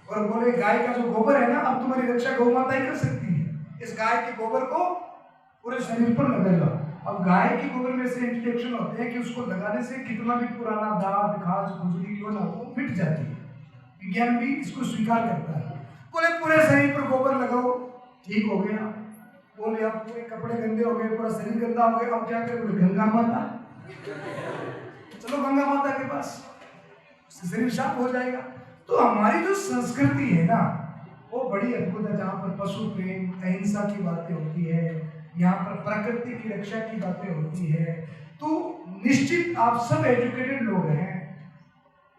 और बोले, गाय का जो गोबर है ना, अब तुम्हारी रक्षा गौ माता ही कर सकती है। इस गाय के गोबर को पूरे शरीर पर लगाएगा। अब गाय के गोबर में से इंफेक्शन होते हैं कि उसको लगाने से कितना भी पुराना दाद खाज खुजली क्यों ना हो, मिट जाती है। विज्ञान भी इसको स्वीकार करता है। बोले पूरे शरीर पर गोबर लगाओ, ठीक हो गया। बोले अब पूरे कपड़े गंदे हो गए, पूरा शरीर गंदा हो गया, अब क्या करें? बोले गंगा माता। चलो गंगा माता के पास, शरीर साफ हो जाएगा। तो हमारी जो संस्कृति है ना, वो बड़ी अद्भुत है, जहाँ पर पशु प्रेम, अहिंसा की बातें होती है, यहाँ पर प्रकृति की रक्षा की बातें होती है। तो निश्चित आप सब एजुकेटेड लोग हैं।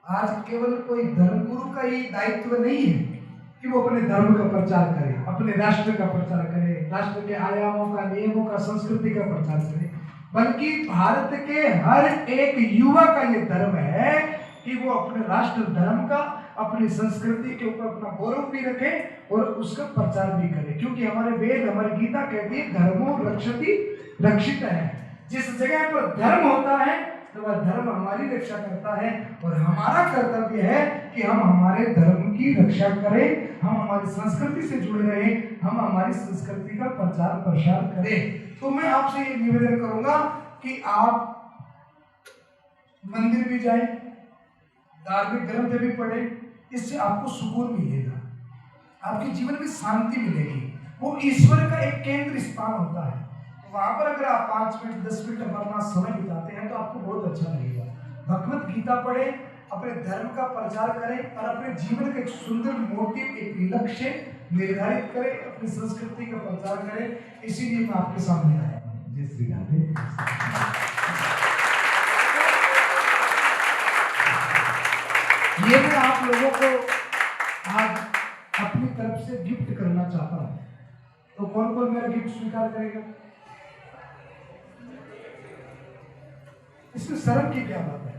आज केवल कोई धर्मगुरु का ही दायित्व नहीं है कि वो अपने धर्म का प्रचार करे, अपने राष्ट्र का प्रचार करे, राष्ट्र के आयामों का, नियमों का, संस्कृति का प्रचार करे, बल्कि भारत के हर एक युवा का ये धर्म है कि वो अपने राष्ट्र धर्म का, अपनी संस्कृति के ऊपर अपना गौरव भी रखे और उसका प्रचार भी करे। क्योंकि हमारे वेद, हमारी गीता कहती है, धर्मो रक्षति रक्षित है। जिस जगह पर धर्म होता है तो वह धर्म हमारी रक्षा करता है, और हमारा कर्तव्य है कि हम हमारे धर्म की रक्षा करें, हम हमारी संस्कृति से जुड़े रहें, हम हमारी संस्कृति का प्रचार प्रसार करें। तो मैं आपसे ये निवेदन करूंगा कि आप मंदिर भी जाएं, धार्मिक ग्रंथ भी पढ़ें, इससे आपको सुकून मिलेगा, आपके जीवन में शांति मिलेगी। वो ईश्वर का एक केंद्र स्थान होता है। वहां पर अगर आप 5 मिनट 10 मिनट अपना समय बिताते हैं तो आपको बहुत अच्छा लगेगा। भगवत गीता पढ़े, अपने धर्म का प्रचार करें और अपने जीवन का एक सुंदर मोटिव, एक लक्ष्य निर्धारित करें, अपनी संस्कृति का प्रचार करें। इसीलिए मैं आपके सामने आया हूँ। जय श्री राधे। ये मैं आप लोगों को आज अपनी तरफ से गिफ्ट करना चाहता हूँ। तो कौन कौन मेरा गिफ्ट स्वीकार करेगा? इसमें शर्म की क्या बात है?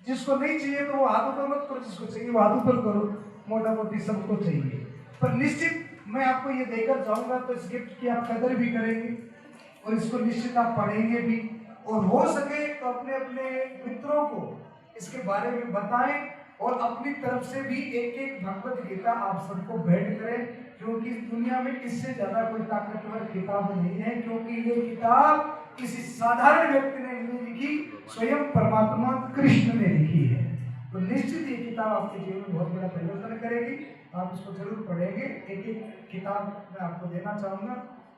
जिसको नहीं चाहिए तो वो हाथ ऊपर मत करो, जिसको चाहिए वो हाथ ऊपर करो। मोटा मोटी सबको चाहिए, पर निश्चित मैं आपको ये देकर जाऊंगा तो इस गिफ्ट की आप कदर भी करेंगे और इसको निश्चित आप पढ़ेंगे भी, और हो सके तो अपने अपने मित्रों को इसके बारे में बताएं और अपनी तरफ से भी एक एक भगवत गीता आप सबको भेंट करें, क्योंकि इस दुनिया में इससे ज्यादा कोई ताकतवर किताब नहीं है, क्योंकि ये किताब किसी साधारण व्यक्ति ने नहीं लिखी, स्वयं परमात्मा कृष्ण ने लिखी है। तो निश्चित ये किताब आपके जीवन में बहुत बड़ा परिवर्तन करेगी, आप इसको जरूर पढ़ेंगे। एक एक किताब मैं आपको देना चाहूँगा,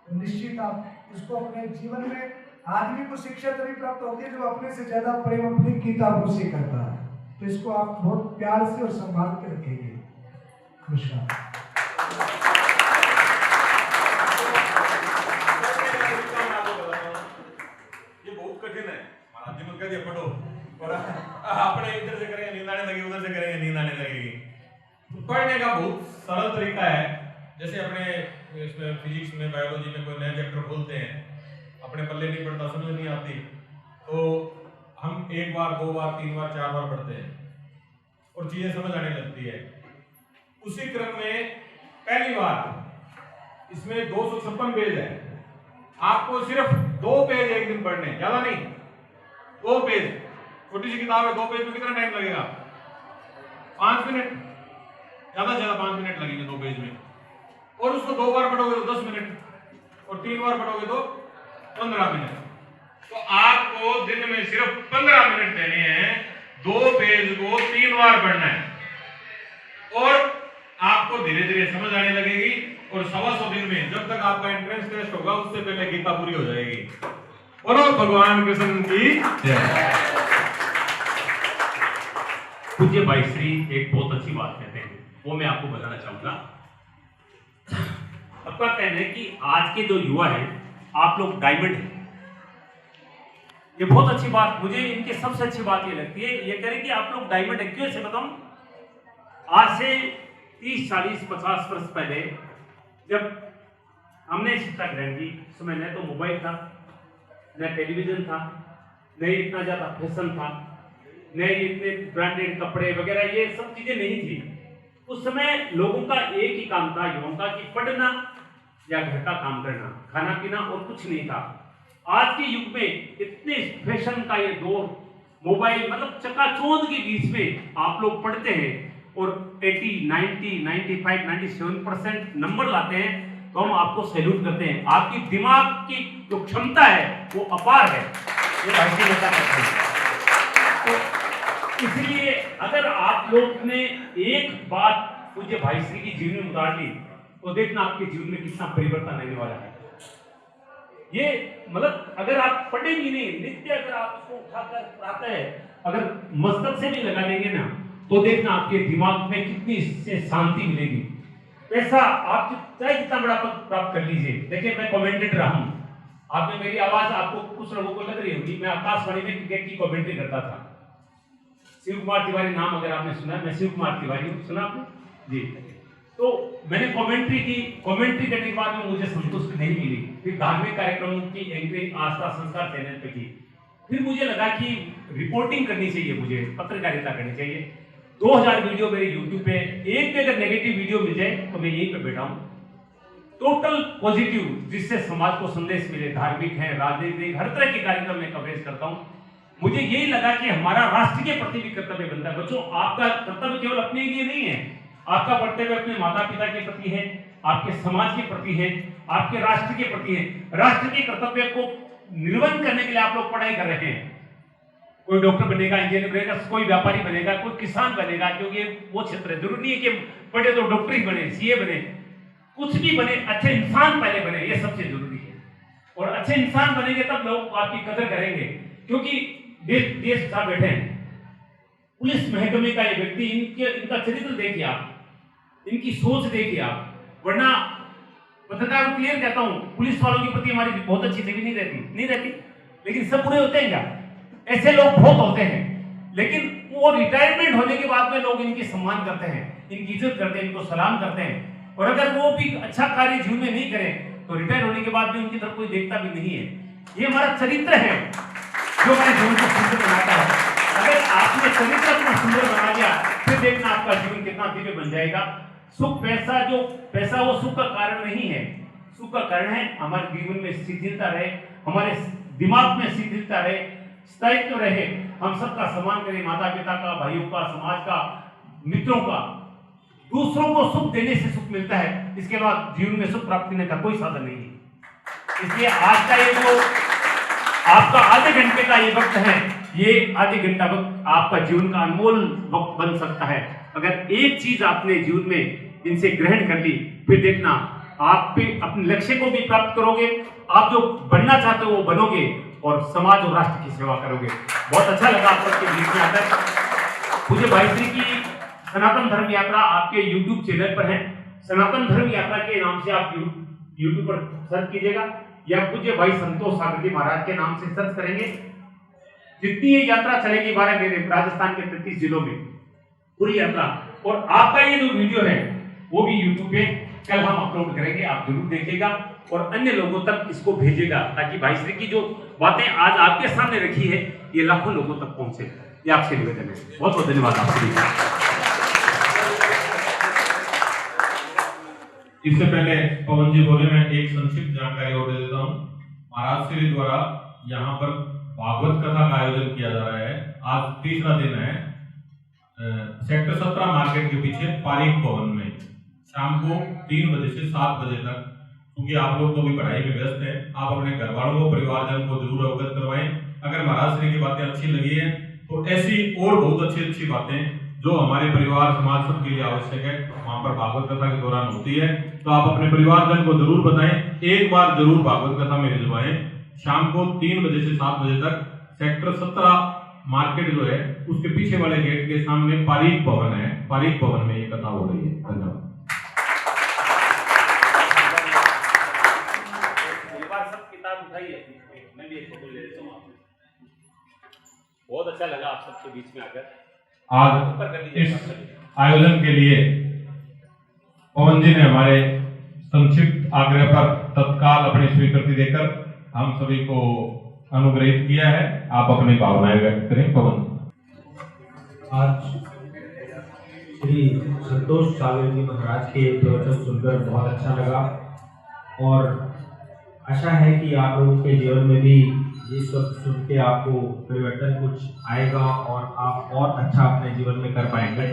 तो निश्चित आप इसको अपने जीवन में, आदमी को शिक्षा तभी प्राप्त होती है जो अपने से ज्यादा प्रेम अपनी किताबों से करता है। तो इसको आप बहुत प्यार से और संभाल के रखेंगे। नमस्कार। ये बहुत कठिन है, महाराज जी ने कह दिया पढ़ो, और आपने इधर से करेंगे नींद आने लगेगी, उधर से करेंगे नींद आने लगेगी। तो पढ़ने का बहुत सरल तरीका है। जैसे अपने इसमें फिजिक्स में, बायोलॉजी में कोई नया चैप्टर खोलते हैं, अपने पल्ले नहीं पड़ता, समझ नहीं आती, तो हम एक बार, दो बार, तीन बार, चार बार पढ़ते हैं और चीजें समझ आने लगती है। उसी क्रम में पहली बार इसमें 256 पेज है, आपको सिर्फ 2 पेज एक दिन पढ़ने, ज्यादा नहीं, 2 पेज, छोटी सी किताब है, 2 पेज में कितना टाइम लगेगा? 5 मिनट, ज्यादा से ज्यादा 5 मिनट लगेंगे 2 पेज में। और उसको 2 बार पढ़ोगे तो 10 मिनट, और 3 बार पढ़ोगे तो 15 मिनट। तो आपको दिन में सिर्फ 15 मिनट देने हैं, 2 पेज को 3 बार पढ़ना है, और आपको धीरे धीरे समझ आने लगेगी। और 125 दिन में, जब तक आपका एंट्रेंस टेस्ट होगा, उससे पहले गीता पूरी हो जाएगी। बोलो भगवान कृष्ण की जय। पूज्य भाई श्री एक बहुत अच्छी बात कहते हैं, वो मैं आपको बताना चाहूंगा। आपका कहना है कि आज के जो युवा हैं, आप लोग डायमंड हैं। ये बहुत अच्छी बात, मुझे इनकी सबसे अच्छी बात ये लगती है, ये कह रहे कि आप लोग डायमंड है। क्यों ऐसे बताऊं? आज से 30, 40, 50 वर्ष पहले जब हमने शिक्षा ग्रहण की, उस समय न तो मोबाइल था, न टेलीविजन था, न इतना ज्यादा फैशन था, न इतने ब्रांडेड कपड़े वगैरह, ये सब चीजें नहीं थी। उस समय लोगों का एक ही काम था, युवाओं का, कि पढ़ना या घर का काम करना, खाना पीना, और कुछ नहीं था। आज के युग में इतने फैशन का ये दौर, मोबाइल, मतलब चकाचौंध के बीच में आप लोग पढ़ते हैं और 80, 90, 95, 97% नंबर लाते हैं, तो हम आपको सैल्यूट करते हैं। आपकी दिमाग की जो क्षमता है वो अपार है, ये भाई जी बता सकते हैं। तो इसलिए अगर आप लोग ने एक बात पूज्य भाई श्री की जीवन में उतार ली, तो देखना आपके जीवन में कितना परिवर्तन आने वाला है। ये मतलब अगर आप पढ़े भी नहीं, नित्य अगर आप इसको उठाकर पढ़ाते हैं, अगर मस्तक से भी लगा लेंगे ना, तो देखना आपके दिमाग में कितनी इससे शांति मिलेगी। पैसा आप चाहे कितना बड़ा पद प्राप्त कर लीजिए। देखिए, मैं कमेंटेटर रहा हूं, आपने मेरी आवाज, आपको कुछ लोगों को लग रही होगी, मैं आकाशवाणी में क्रिकेट की कमेंट्री करता था। शिव कुमार तिवारी नाम अगर आपने सुना, मैं शिव कुमार तिवारी हूं, सुना आपने जी? तो मैंने कमेंट्री की, कमेंट्री करने के बाद में मुझे संतुष्टि नहीं मिली। फिर धार्मिक कार्यक्रमों की एंकरिंग आस्था संस्कार चैनल पे की। फिर मुझे लगा कि रिपोर्टिंग करनी चाहिए, मुझे पत्रकारिता करनी चाहिए। 2000 वीडियो मेरे यूट्यूब पे, एक भी अगर नेगेटिव वीडियो मिल जाए तो मैं यहीं पे बैठा हूं। टोटल पॉजिटिव, जिससे समाज को संदेश मिले, धार्मिक है, राजनीतिक, हर तरह के कार्यक्रम में कवरेज करता हूं। मुझे यही लगा कि हमारा राष्ट्र के प्रति भी कर्तव्य बनता है। बच्चों, आपका कर्तव्य केवल अपने लिए नहीं है, आपका कर्तव्य अपने माता पिता के प्रति है, आपके समाज के प्रति है, आपके राष्ट्र के प्रति है। राष्ट्र के कर्तव्य को निर्वहन करने के लिए आप लोग पढ़ाई कर रहे हैं। कोई डॉक्टर बनेगा, इंजीनियर बनेगा, कोई व्यापारी बनेगा, कोई किसान बनेगा, क्योंकि वो क्षेत्र है। जरूरी नहीं है कि पढ़े तो डॉक्टर ही बने, सीए बने, कुछ भी बने, अच्छे इंसान पहले बने, ये सबसे जरूरी है। और अच्छे इंसान बनेंगे तब लोग आपकी कदर करेंगे, क्योंकि देश साथ बैठे हैं। पुलिस महकमे का ये व्यक्ति, इनका चरित्र देखिए आप, इनकी सोच देखिए आप। वरना पत्रकार क्लियर कहता हूं, पुलिस वालों के प्रति हमारी बहुत अच्छी छवि नहीं रहती, लेकिन सब बुरे होते हैं क्या? ऐसे लोग बहुत होते हैं, लेकिन वो रिटायरमेंट होने के बाद में लोग इनकी सम्मान करते हैं, इनकी इज्जत करते हैं, इनको सलाम करते हैं। और अगर वो भी अच्छा कार्य जीवन में नहीं करें तो रिटायर होने के बाद भी उनकी तरफ कोई देखता भी नहीं है। ये हमारा चरित्र है जो हमारे जीवन को सुंदर बनाता है। अगर आपने चरित्र अपना सुंदर बना दिया, फिर देखना आपका जीवन कितना दिव्य बन जाएगा। सुख, पैसा वो सुख का कारण नहीं है, सुख का कारण है हमारे जीवन में शिथिलता रहे, हमारे दिमाग में शिथिलता रहे, स्थायित्व रहे, हम सबका सम्मान करें, माता पिता का, भाइयों का, समाज का, मित्रों का, दूसरों को सुख देने से सुख मिलता है, इसके बाद जीवन में सुख प्राप्त करने का कोई साधन नहीं है। इसलिए आज का ये जो आपका आधे घंटे का ये वक्त है, ये आधे घंटा वक्त आपका जीवन का अनमोल वक्त बन सकता है। अगर एक चीज आपने जीवन में इनसे ग्रहण कर ली, फिर देखना आप भी अपने लक्ष्य को भी प्राप्त करोगे, आप जो बनना चाहते हो वो बनोगे और समाज और राष्ट्र की सेवा करोगे। बहुत अच्छा लगा आप सबके बीच में आकर। पूज्य भाई श्री की सनातन धर्म यात्रा आपके YouTube चैनल पर है। सनातन धर्म यात्रा के नाम से आप YouTube पर सर्च कीजिएगा या पूज्य भाई संतोष सागर जी महाराज के नाम से सर्च करेंगे। जितनी ये यात्रा चलेगी 12 दिन राजस्थान के 33 जिलों में पूरी यात्रा, और आपका ये जो वीडियो है वो भी YouTube पे कल हम अपलोड करेंगे, आप जरूर देखिएगा और अन्य लोगों तक इसको भेजिएगा, ताकि भाई श्री की जो बातें आज आपके सामने रखी है ये लाखों लोगों तक पहुंचे। ये आपसे निवेदन है। बहुत बहुत धन्यवाद आपसे। इससे पहले पवन जी बोले, मैं एक संक्षिप्त जानकारी और दे देता हूँ। महाराज श्री द्वारा यहाँ पर भागवत कथा का आयोजन किया जा रहा है। आज तीसरा दिन है। सेक्टर 17 मार्केट के पीछे पारिक भवन में शाम को 3 बजे से 7 बजे तक, क्योंकि आप लोग तो भी पढ़ाई में व्यस्त हैं, आप अपने घर वालों को, परिवारजन को जरूर अवगत करवाएं। अगर महाराज श्री की बातें अच्छी लगी है तो ऐसी और बहुत अच्छी बातें जो हमारे परिवार समाज सबके लिए आवश्यक है वहां पर भागवत कथा के दौरान होती है, तो आप अपने परिवारजन को जरूर बताएं। एक बार जरूर भागवत कथा में रिझवाएं। शाम को 3 बजे से 7 बजे तक सेक्टर 17 मार्केट जो है उसके पीछे वाले गेट के सामने पारिक भवन है, पारिक भवन में ये कथा हो रही है। धन्यवाद। सब किताब उठाइए, मैं भी एक फोटो ले लेता हूँ। बहुत अच्छा लगा आप सबके बीच में आकर। आज इस आयोजन के लिए पवन जी ने हमारे संक्षिप्त आग्रह पर तत्काल अपनी स्वीकृति देकर हम सभी को अनुग्रहित किया है। आप अपनी भावनाएं व्यक्त करें। पवन। आज श्री संतोष सागर जी महाराज के प्रवचन सुनकर बहुत अच्छा लगा और आशा है कि आप लोगों के जीवन में भी ये सब सुन के आपको परिवर्तन कुछ आएगा और आप और अच्छा अपने जीवन में कर पाएंगे।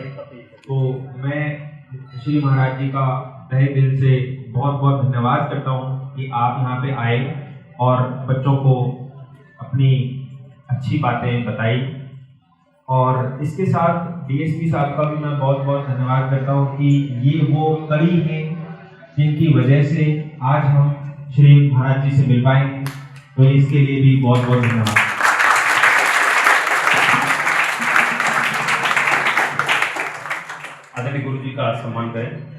तो मैं श्री महाराज जी का तहे दिल से बहुत बहुत धन्यवाद करता हूँ कि आप यहाँ पे आए और बच्चों को अपनी अच्छी बातें बताई। और इसके साथ डीएसपी साहब का भी मैं बहुत बहुत धन्यवाद करता हूँ कि ये वो कड़ी है जिनकी वजह से आज हम श्री महाराज जी से मिल पाए हैं, तो इसके लिए भी बहुत बहुत धन्यवाद। आदरणीय गुरु जी का सम्मान करें।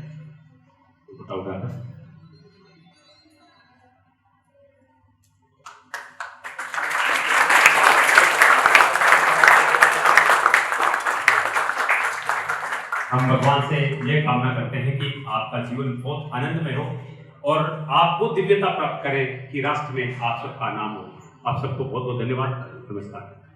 हम भगवान से ये कामना करते हैं कि आपका जीवन बहुत आनंदमय हो और आप वो दिव्यता प्राप्त करें कि राष्ट्र में आप सबका नाम हो। आप सबको बहुत बहुत धन्यवाद। नमस्कार।